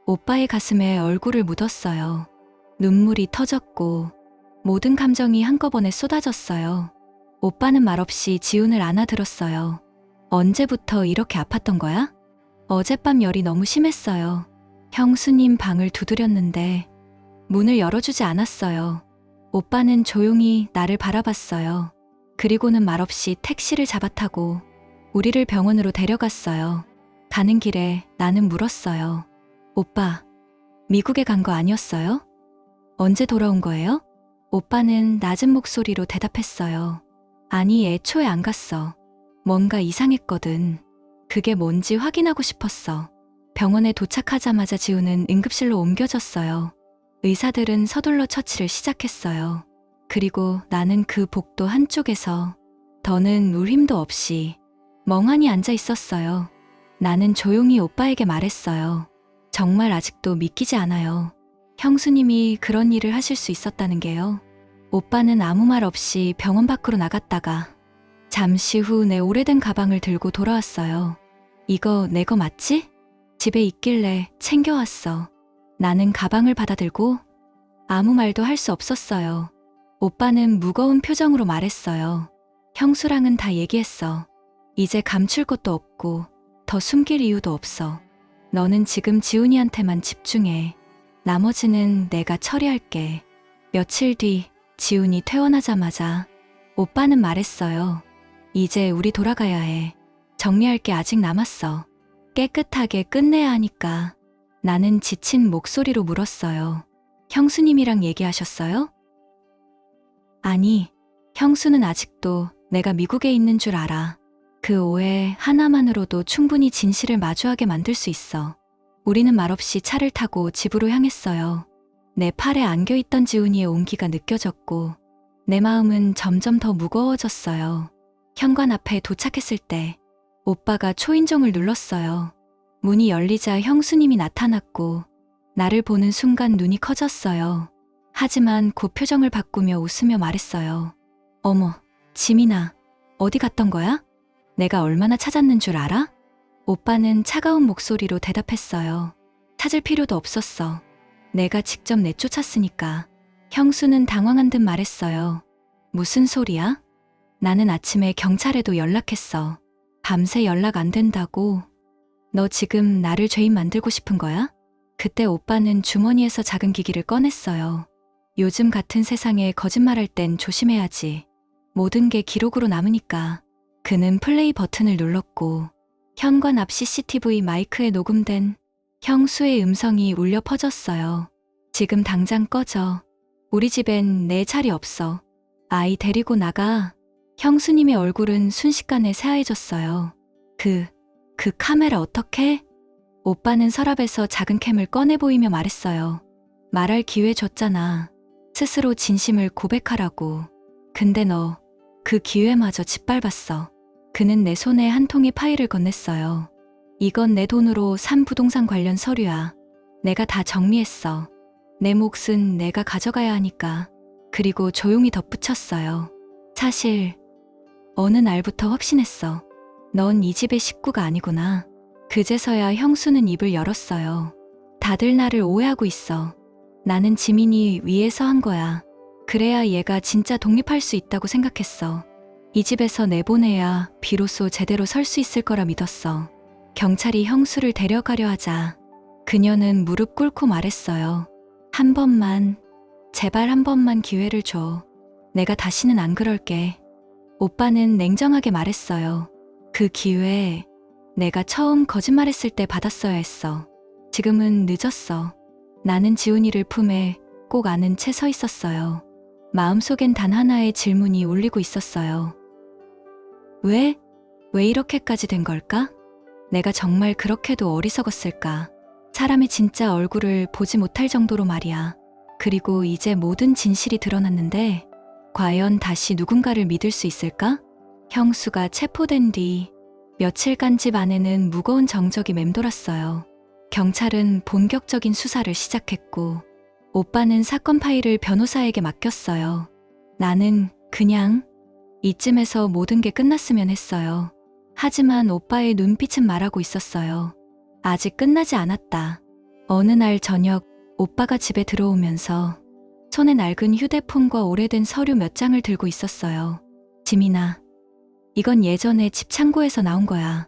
오빠의 가슴에 얼굴을 묻었어요. 눈물이 터졌고 모든 감정이 한꺼번에 쏟아졌어요. 오빠는 말없이 지훈을 안아들었어요. 언제부터 이렇게 아팠던 거야? 어젯밤 열이 너무 심했어요. 형수님 방을 두드렸는데 문을 열어주지 않았어요. 오빠는 조용히 나를 바라봤어요. 그리고는 말없이 택시를 잡아타고 우리를 병원으로 데려갔어요. 가는 길에 나는 물었어요. 오빠, 미국에 간 거 아니었어요? 언제 돌아온 거예요? 오빠는 낮은 목소리로 대답했어요. 아니, 애초에 안 갔어. 뭔가 이상했거든. 그게 뭔지 확인하고 싶었어. 병원에 도착하자마자 지우는 응급실로 옮겨졌어요. 의사들은 서둘러 처치를 시작했어요. 그리고 나는 그 복도 한쪽에서 더는 울 힘도 없이 멍하니 앉아 있었어요. 나는 조용히 오빠에게 말했어요. 정말 아직도 믿기지 않아요. 형수님이 그런 일을 하실 수 있었다는 게요. 오빠는 아무 말 없이 병원 밖으로 나갔다가 잠시 후 내 오래된 가방을 들고 돌아왔어요. 이거 내 거 맞지? 집에 있길래 챙겨왔어. 나는 가방을 받아들고 아무 말도 할 수 없었어요. 오빠는 무거운 표정으로 말했어요. 형수랑은 다 얘기했어. 이제 감출 것도 없고 더 숨길 이유도 없어. 너는 지금 지훈이한테만 집중해. 나머지는 내가 처리할게. 며칠 뒤 지훈이 퇴원하자마자 오빠는 말했어요. 이제 우리 돌아가야 해. 정리할 게 아직 남았어. 깨끗하게 끝내야 하니까. 나는 지친 목소리로 물었어요. 형수님이랑 얘기하셨어요? 아니, 형수는 아직도 내가 미국에 있는 줄 알아. 그 오해 하나만으로도 충분히 진실을 마주하게 만들 수 있어. 우리는 말없이 차를 타고 집으로 향했어요. 내 팔에 안겨있던 지훈이의 온기가 느껴졌고 내 마음은 점점 더 무거워졌어요. 현관 앞에 도착했을 때 오빠가 초인종을 눌렀어요. 문이 열리자 형수님이 나타났고 나를 보는 순간 눈이 커졌어요. 하지만 곧 표정을 바꾸며 웃으며 말했어요. 어머, 지민아, 어디 갔던 거야? 내가 얼마나 찾았는 줄 알아? 오빠는 차가운 목소리로 대답했어요. 찾을 필요도 없었어. 내가 직접 내쫓았으니까. 형수는 당황한 듯 말했어요. 무슨 소리야? 나는 아침에 경찰에도 연락했어. 밤새 연락 안 된다고. 너 지금 나를 죄인 만들고 싶은 거야? 그때 오빠는 주머니에서 작은 기기를 꺼냈어요. 요즘 같은 세상에 거짓말할 땐 조심해야지. 모든 게 기록으로 남으니까. 그는 플레이 버튼을 눌렀고 현관 앞 CCTV 마이크에 녹음된 형수의 음성이 울려 퍼졌어요. 지금 당장 꺼져. 우리 집엔 내 자리 없어. 아이 데리고 나가. 형수님의 얼굴은 순식간에 새하얘졌어요. 그 카메라 어떡해? 오빠는 서랍에서 작은 캠을 꺼내 보이며 말했어요. 말할 기회 줬잖아. 스스로 진심을 고백하라고. 근데 너 그 기회마저 짓밟았어. 그는 내 손에 한 통의 파일을 건넸어요. 이건 내 돈으로 산 부동산 관련 서류야. 내가 다 정리했어. 내 몫은 내가 가져가야 하니까. 그리고 조용히 덧붙였어요. 사실 어느 날부터 확신했어. 넌 이 집의 식구가 아니구나. 그제서야 형수는 입을 열었어요. 다들 나를 오해하고 있어. 나는 지민이 위해서 한 거야. 그래야 얘가 진짜 독립할 수 있다고 생각했어. 이 집에서 내보내야 비로소 제대로 설 수 있을 거라 믿었어. 경찰이 형수를 데려가려 하자 그녀는 무릎 꿇고 말했어요. 한 번만, 제발 한 번만 기회를 줘. 내가 다시는 안 그럴게. 오빠는 냉정하게 말했어요. 그 기회 내가 처음 거짓말했을 때 받았어야 했어. 지금은 늦었어. 나는 지훈이를 품에 꼭 안은 채 서 있었어요. 마음속엔 단 하나의 질문이 울리고 있었어요. 왜? 왜 이렇게까지 된 걸까? 내가 정말 그렇게도 어리석었을까? 사람의 진짜 얼굴을 보지 못할 정도로 말이야. 그리고 이제 모든 진실이 드러났는데 과연 다시 누군가를 믿을 수 있을까? 형수가 체포된 뒤 며칠간 집 안에는 무거운 정적이 맴돌았어요. 경찰은 본격적인 수사를 시작했고 오빠는 사건 파일을 변호사에게 맡겼어요. 나는 그냥 이쯤에서 모든 게 끝났으면 했어요. 하지만 오빠의 눈빛은 말하고 있었어요. 아직 끝나지 않았다. 어느 날 저녁 오빠가 집에 들어오면서 손에 낡은 휴대폰과 오래된 서류 몇 장을 들고 있었어요. 지민아, 이건 예전에 집 창고에서 나온 거야.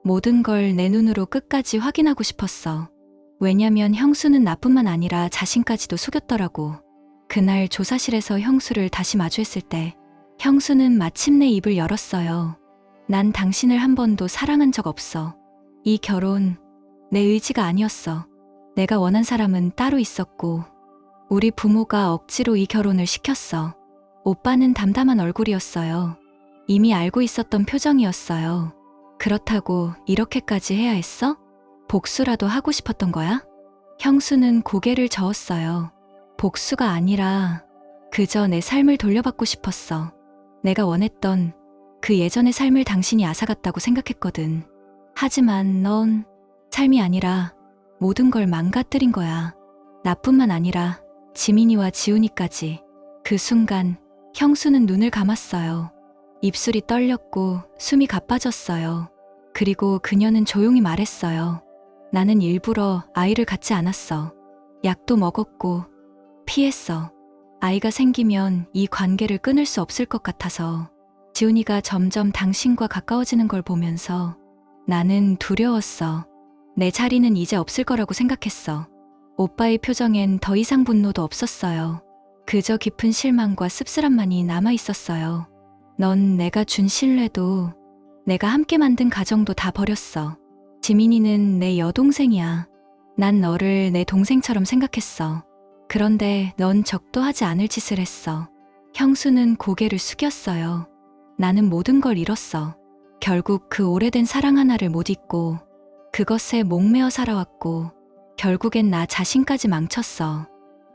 모든 걸 내 눈으로 끝까지 확인하고 싶었어. 왜냐면 형수는 나뿐만 아니라 자신까지도 속였더라고. 그날 조사실에서 형수를 다시 마주했을 때 형수는 마침내 입을 열었어요. 난 당신을 한 번도 사랑한 적 없어. 이 결혼 내 의지가 아니었어. 내가 원한 사람은 따로 있었고 우리 부모가 억지로 이 결혼을 시켰어. 오빠는 담담한 얼굴이었어요. 이미 알고 있었던 표정이었어요. 그렇다고 이렇게까지 해야 했어? 복수라도 하고 싶었던 거야? 형수는 고개를 저었어요. 복수가 아니라 그저 내 삶을 돌려받고 싶었어. 내가 원했던 그 예전의 삶을 당신이 앗아갔다고 생각했거든. 하지만 넌 삶이 아니라 모든 걸 망가뜨린 거야. 나뿐만 아니라 지민이와 지훈이까지. 그 순간 형수는 눈을 감았어요. 입술이 떨렸고 숨이 가빠졌어요. 그리고 그녀는 조용히 말했어요. 나는 일부러 아이를 갖지 않았어. 약도 먹었고 피했어. 아이가 생기면 이 관계를 끊을 수 없을 것 같아서. 지훈이가 점점 당신과 가까워지는 걸 보면서 나는 두려웠어. 내 자리는 이제 없을 거라고 생각했어. 오빠의 표정엔 더 이상 분노도 없었어요. 그저 깊은 실망과 씁쓸함만이 남아 있었어요. 넌 내가 준 신뢰도 내가 함께 만든 가정도 다 버렸어. 지민이는 내 여동생이야. 난 너를 내 동생처럼 생각했어. 그런데 넌 적도 하지 않을 짓을 했어. 형수는 고개를 숙였어요. 나는 모든 걸 잃었어. 결국 그 오래된 사랑 하나를 못 잊고 그것에 목매어 살아왔고 결국엔 나 자신까지 망쳤어.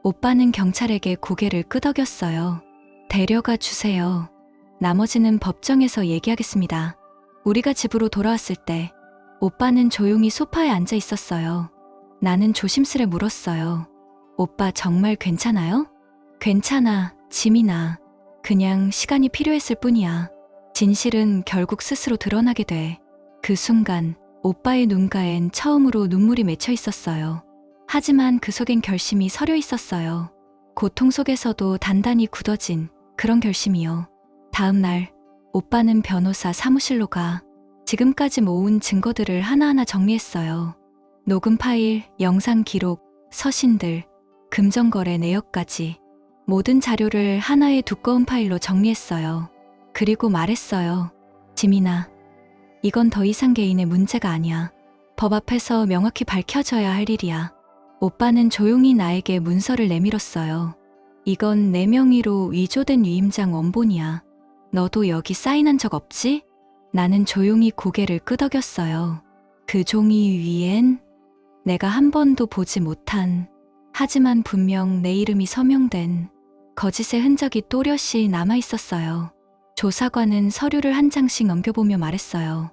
오빠는 경찰에게 고개를 끄덕였어요. 데려가 주세요. 나머지는 법정에서 얘기하겠습니다. 우리가 집으로 돌아왔을 때 오빠는 조용히 소파에 앉아 있었어요. 나는 조심스레 물었어요. 오빠 정말 괜찮아요? 괜찮아, 지민아. 그냥 시간이 필요했을 뿐이야. 진실은 결국 스스로 드러나게 돼. 그 순간 오빠의 눈가엔 처음으로 눈물이 맺혀 있었어요. 하지만 그 속엔 결심이 서려 있었어요. 고통 속에서도 단단히 굳어진 그런 결심이요. 다음 날 오빠는 변호사 사무실로 가 지금까지 모은 증거들을 하나하나 정리했어요. 녹음 파일, 영상 기록, 서신들, 금전거래 내역까지 모든 자료를 하나의 두꺼운 파일로 정리했어요. 그리고 말했어요. 지민아, 이건 더 이상 개인의 문제가 아니야. 법 앞에서 명확히 밝혀져야 할 일이야. 오빠는 조용히 나에게 문서를 내밀었어요. 이건 내 명의로 위조된 위임장 원본이야. 너도 여기 사인한 적 없지? 나는 조용히 고개를 끄덕였어요. 그 종이 위엔 내가 한 번도 보지 못한, 하지만 분명 내 이름이 서명된 거짓의 흔적이 또렷이 남아 있었어요. 조사관은 서류를 한 장씩 넘겨보며 말했어요.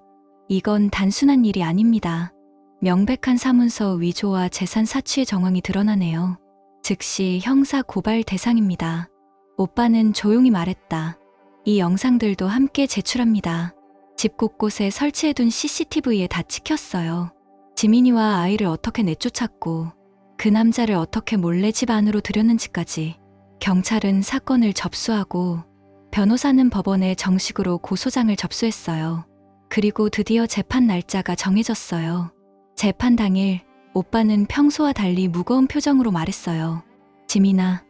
이건 단순한 일이 아닙니다. 명백한 사문서 위조와 재산 사취의 정황이 드러나네요. 즉시 형사 고발 대상입니다. 오빠는 조용히 말했다. 이 영상들도 함께 제출합니다. 집 곳곳에 설치해둔 CCTV에 다 찍혔어요. 지민이와 아이를 어떻게 내쫓았고 그 남자를 어떻게 몰래 집 안으로 들였는지까지. 경찰은 사건을 접수하고 변호사는 법원에 정식으로 고소장을 접수했어요. 그리고 드디어 재판 날짜가 정해졌어요. 재판 당일 오빠는 평소와 달리 무거운 표정으로 말했어요. 지민아,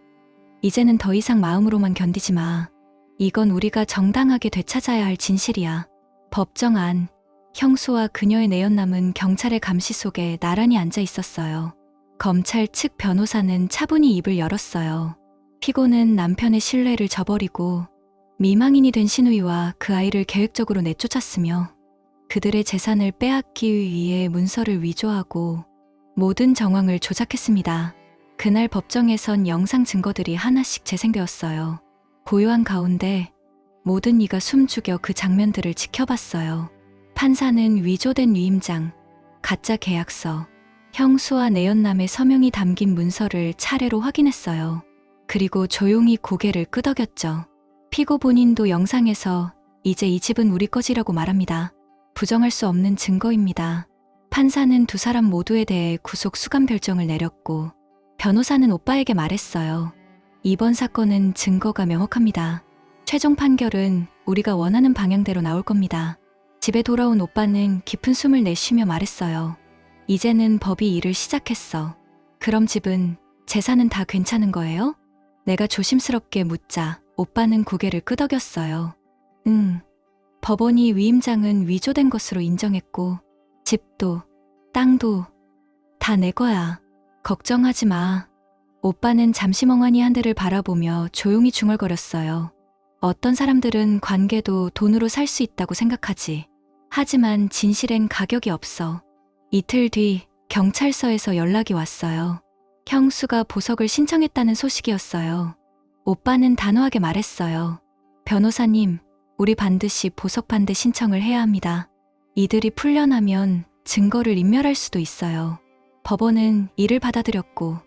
이제는 더 이상 마음으로만 견디지 마. 이건 우리가 정당하게 되찾아야 할 진실이야. 법정 안, 형수와 그녀의 내연남은 경찰의 감시 속에 나란히 앉아 있었어요. 검찰 측 변호사는 차분히 입을 열었어요. 피고는 남편의 신뢰를 저버리고 미망인이 된 신우이와 그 아이를 계획적으로 내쫓았으며 그들의 재산을 빼앗기 위해 문서를 위조하고 모든 정황을 조작했습니다. 그날 법정에선 영상 증거들이 하나씩 재생되었어요. 고요한 가운데 모든 이가 숨죽여 그 장면들을 지켜봤어요. 판사는 위조된 위임장, 가짜 계약서, 형수와 내연남의 서명이 담긴 문서를 차례로 확인했어요. 그리고 조용히 고개를 끄덕였죠. 피고 본인도 영상에서 이제 이 집은 우리 거지라고 말합니다. 부정할 수 없는 증거입니다. 판사는 두 사람 모두에 대해 구속 수감 결정을 내렸고 변호사는 오빠에게 말했어요. 이번 사건은 증거가 명확합니다. 최종 판결은 우리가 원하는 방향대로 나올 겁니다. 집에 돌아온 오빠는 깊은 숨을 내쉬며 말했어요. 이제는 법이 일을 시작했어. 그럼 집은, 재산은 다 괜찮은 거예요? 내가 조심스럽게 묻자 오빠는 고개를 끄덕였어요. 법원이 위임장은 위조된 것으로 인정했고 집도, 땅도 다 내 거야. 걱정하지 마. 오빠는 잠시 멍하니 하늘을 바라보며 조용히 중얼거렸어요. 어떤 사람들은 관계도 돈으로 살 수 있다고 생각하지. 하지만 진실엔 가격이 없어. 이틀 뒤 경찰서에서 연락이 왔어요. 형수가 보석을 신청했다는 소식이었어요. 오빠는 단호하게 말했어요. 변호사님, 우리 반드시 보석 반대 신청을 해야 합니다. 이들이 풀려나면 증거를 인멸할 수도 있어요. 법원은 이를 받아들였고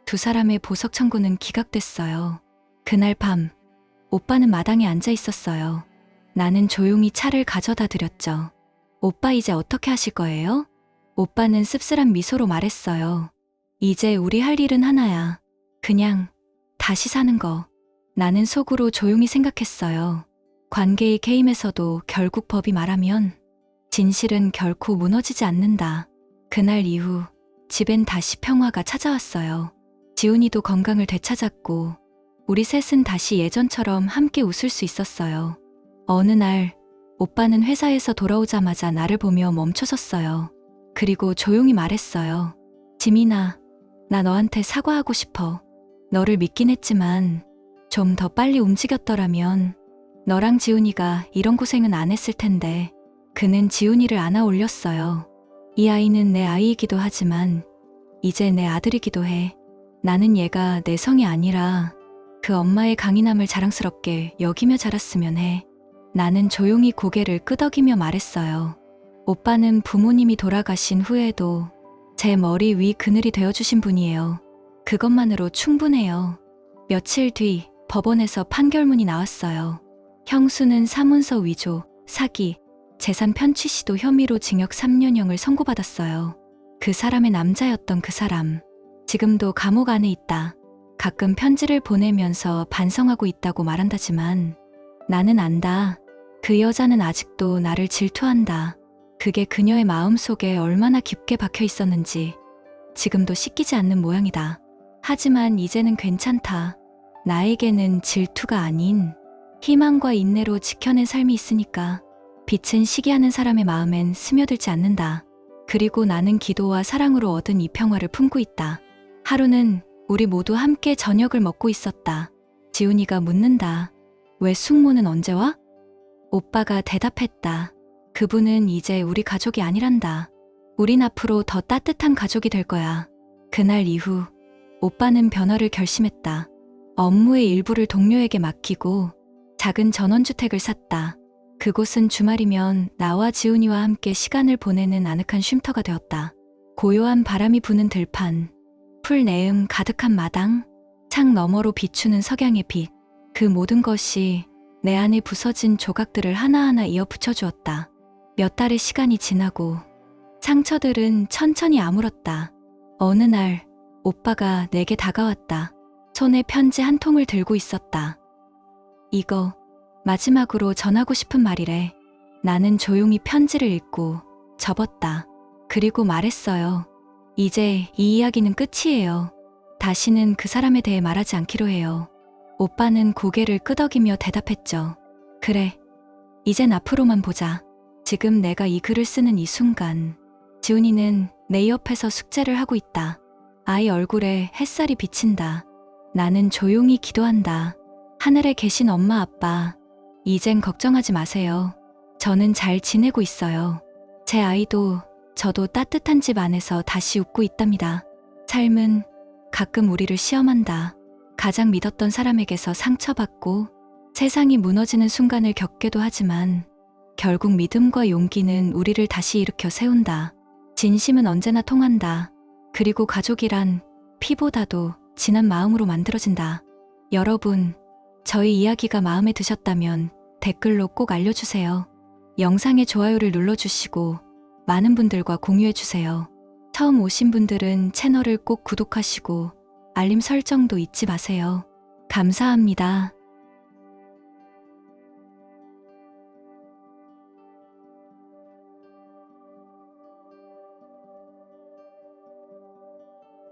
두 사람의 보석 청구는 기각됐어요. 그날 밤 오빠는 마당에 앉아 있었어요. 나는 조용히 차를 가져다 드렸죠. 오빠 이제 어떻게 하실 거예요? 오빠는 씁쓸한 미소로 말했어요. 이제 우리 할 일은 하나야. 그냥 다시 사는 거. 나는 속으로 조용히 생각했어요. 관계의 게임에서도 결국 법이 말하면 진실은 결코 무너지지 않는다. 그날 이후 집엔 다시 평화가 찾아왔어요. 지훈이도 건강을 되찾았고 우리 셋은 다시 예전처럼 함께 웃을 수 있었어요. 어느 날 오빠는 회사에서 돌아오자마자 나를 보며 멈춰섰어요. 그리고 조용히 말했어요. 지민아, 나 너한테 사과하고 싶어. 너를 믿긴 했지만 좀 더 빨리 움직였더라면 너랑 지훈이가 이런 고생은 안 했을 텐데. 그는 지훈이를 안아 올렸어요. 이 아이는 내 아이이기도 하지만 이제 내 아들이기도 해. 나는 얘가 내 성이 아니라 그 엄마의 강인함을 자랑스럽게 여기며 자랐으면 해. 나는 조용히 고개를 끄덕이며 말했어요. 오빠는 부모님이 돌아가신 후에도 제 머리 위 그늘이 되어주신 분이에요. 그것만으로 충분해요. 며칠 뒤 법원에서 판결문이 나왔어요. 형수는 사문서 위조, 사기, 재산 편취 시도 혐의로 징역 3년형을 선고받았어요. 그 사람의 남자였던 그 사람. 지금도 감옥 안에 있다. 가끔 편지를 보내면서 반성하고 있다고 말한다지만 나는 안다. 그 여자는 아직도 나를 질투한다. 그게 그녀의 마음속에 얼마나 깊게 박혀 있었는지 지금도 씻기지 않는 모양이다. 하지만 이제는 괜찮다. 나에게는 질투가 아닌 희망과 인내로 지켜낸 삶이 있으니까 빛은 시기하는 사람의 마음엔 스며들지 않는다. 그리고 나는 기도와 사랑으로 얻은 이 평화를 품고 있다. 하루는 우리 모두 함께 저녁을 먹고 있었다. 지훈이가 묻는다. 왜 숙모는 언제 와? 오빠가 대답했다. 그분은 이제 우리 가족이 아니란다. 우린 앞으로 더 따뜻한 가족이 될 거야. 그날 이후 오빠는 변화를 결심했다. 업무의 일부를 동료에게 맡기고 작은 전원주택을 샀다. 그곳은 주말이면 나와 지훈이와 함께 시간을 보내는 아늑한 쉼터가 되었다. 고요한 바람이 부는 들판, 풀 내음 가득한 마당, 창 너머로 비추는 석양의 빛, 그 모든 것이 내 안에 부서진 조각들을 하나하나 이어 붙여주었다. 몇 달의 시간이 지나고 상처들은 천천히 아물었다. 어느 날 오빠가 내게 다가왔다. 손에 편지 한 통을 들고 있었다. 이거 마지막으로 전하고 싶은 말이래. 나는 조용히 편지를 읽고 접었다. 그리고 말했어요. 이제 이 이야기는 끝이에요. 다시는 그 사람에 대해 말하지 않기로 해요. 오빠는 고개를 끄덕이며 대답했죠. 그래. 이젠 앞으로만 보자. 지금 내가 이 글을 쓰는 이 순간, 지훈이는 내 옆에서 숙제를 하고 있다. 아이 얼굴에 햇살이 비친다. 나는 조용히 기도한다. 하늘에 계신 엄마 아빠, 이젠 걱정하지 마세요. 저는 잘 지내고 있어요. 제 아이도 저도 따뜻한 집 안에서 다시 웃고 있답니다. 삶은 가끔 우리를 시험한다. 가장 믿었던 사람에게서 상처받고 세상이 무너지는 순간을 겪게도 하지만 결국 믿음과 용기는 우리를 다시 일으켜 세운다. 진심은 언제나 통한다. 그리고 가족이란 피보다도 진한 마음으로 만들어진다. 여러분, 저희 이야기가 마음에 드셨다면 댓글로 꼭 알려주세요. 영상에 좋아요를 눌러주시고 많은 분들과 공유해주세요. 처음 오신 분들은 채널을 꼭 구독하시고 알림 설정도 잊지 마세요. 감사합니다.